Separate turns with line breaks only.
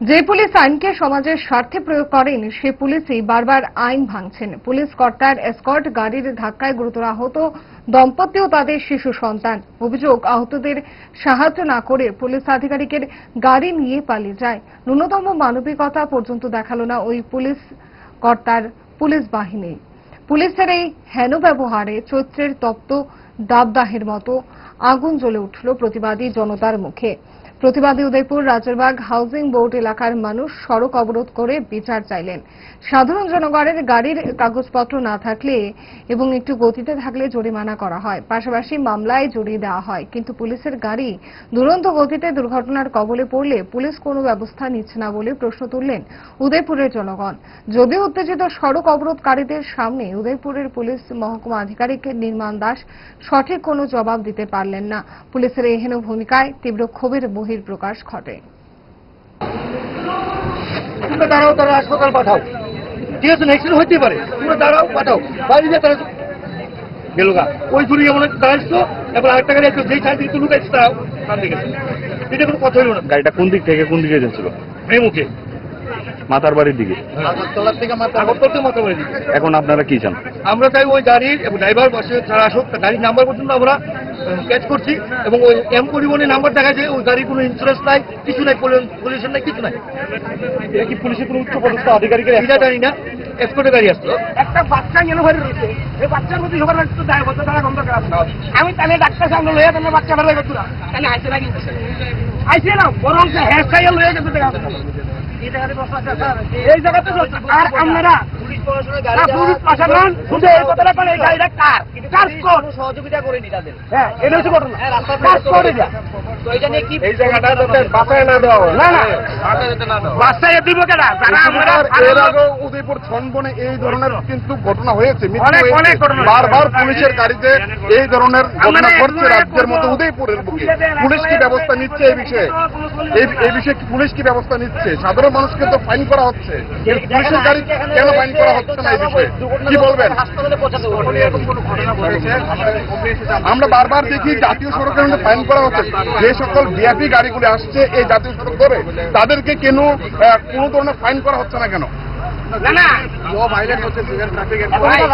যে পুলিশ আইনকে সমাজের স্বার্থে প্রয়োগ করেন সে পুলিশই বারবার আইন ভাঙছেন। পুলিশ কর্তার এসকর্ট গাড়ির ধাক্কায় গুরুতর আহত দম্পতি ও তাদের শিশু সন্তান। অভিযোগ, আহতদের সাহায্য না করে পুলিশ আধিকারিকের গাড়ি নিয়ে পালিয়ে যায়। ন্যূনতম মানবিকতা পর্যন্ত দেখালো না ওই পুলিশ কর্তার পুলিশ বাহিনী। পুলিশের এই হেন ব্যবহারে চৈত্রের তপ্ত দাবদাহের মতো আগুন জ্বলে উঠল প্রতিবাদী জনতার মুখে। প্রতিবাদী উদয়পুর রাজারবাগ হাউজিং বোর্ড এলাকার মানুষ সড়ক অবরোধ করে বিচার চাইলেন। সাধারণ জনগণের গাড়ির কাগজপত্র না থাকলে এবং একটু গতিতে থাকলে জরিমানা করা হয়, পাশাপাশি মামলায় জড়িয়ে দেওয়া হয়। কিন্তু পুলিশের গাড়ি দুরন্ত গতিতে দুর্ঘটনার কবলে পড়লে পুলিশ কোনো ব্যবস্থা নিচ্ছে না বলে প্রশ্ন তুললেন উদয়পুরের জনগণ। যদিও উত্তেজিত সড়ক অবরোধকারীদের সামনে উদয়পুরের পুলিশ মহকুমা আধিকারিক নির্মাণ দাস সঠিক কোনো জবাব দিতে পারলেন না। পুলিশের এই হেন ভূমিকায় তীব্র ক্ষোভের বহিঃপ্রকাশ ঘটে।
তোমরা দাঁড়াও, তারা হাসপাতাল পাঠাও, ঠিক আছে? অ্যাক্সিডেন্ট হইতে পারে, তোমরা দাঁড়াও, পাঠাও বাইরে দিয়ে। তারা গেল গা ওই জুড়ি এমন দাঁড়াইছো, এবার আরেকটা গাড়ি আসতো, যেই সাইড থেকে লুকাইছে তারাও কান্দে গেছে। এটা কোনো কথা হইল না।
গাড়িটা কোন দিক থেকে কোন দিকে যাচ্ছিল?
মেমুখে
মাথার বাড়ির দিকে।
আগরতলা থেকে মাথার বাড়ির দিকে।
এখন আপনারা কি চান?
আমরা চাই ওই গাড়ির এবং ড্রাইভার বসে যারা আসুক, গাড়ির নাম্বার পর্যন্ত আমরা ক্যাচ করছি এবং ওই এম পরিবহনের নাম্বার দেখা যায়। ওই গাড়ির কোনো ইন্স্যুরেন্স নাই, কিছু নাই, পলিউশন নাই, কিছু নাই।
এটা কি পুলিশের কোনো উচ্চপদস্থ আধিকারিকের?
এটা জানি না, এসকর্টের গাড়ি আসতো।
একটা বাচ্চা গেল ঘরে রয়েছে, এই বাচ্চার প্রতি সবার একটু দায়বদ্ধতা তারা গন্ধ করা। আমি তাহলে ডাক্তার সামনে লইয়া তাহলে বাচ্চাটা লয়ে গেছিল, তাহলে আইসে নাকি আইসে না, বরং হেয়ার স্টাইল লয়ে গেছে। এই জায়গাতে আর আপনারা পুলিশ প্রশাসন শুধু এই কথাটা বলে, এই গাড়িটা কার সহযোগিতা করেনি তাদের। হ্যাঁ, এটা হচ্ছে ঘটনা।
এই জায়গাটা যাতে বাঁচায় না দেওয়া হয়।
না না, বাচ্চায় দিব কেনা যারা আমরা
এর আগে উদয়পুর ছনবনে এই ধরনের কিন্তু ঘটনা হয়েছে।
অনেক ঘটনা।
বারবার পুলিশের গাড়িতে এই ধরনের ঘটনা ঘটছে রাজ্যের মতো উদয়পুরের বুকে। পুলিশ কি ব্যবস্থা নিচ্ছে এই বিষয়ে? এই বিষয়ে পুলিশ কি ব্যবস্থা নিচ্ছে? সাধারণ মানুষকে তো ফাইন করা হচ্ছে, পুলিশের গাড়ি কেন ফাইন করা হচ্ছে না? এই বিষয়ে কি বলবেন? আমরা বারবার দেখি জাতীয় সড়কের মধ্যে ফাইন করা হচ্ছে। যে সকল ভিআইপি গাড়িগুলি আসছে এই জাতীয় সড়ক ধরে, তাদেরকে কেন কোনো ধরনের ফাইন করা হচ্ছে না কেন?
না না,
ভাইলেন্স হচ্ছে ট্রাফিকের।
ঘটনা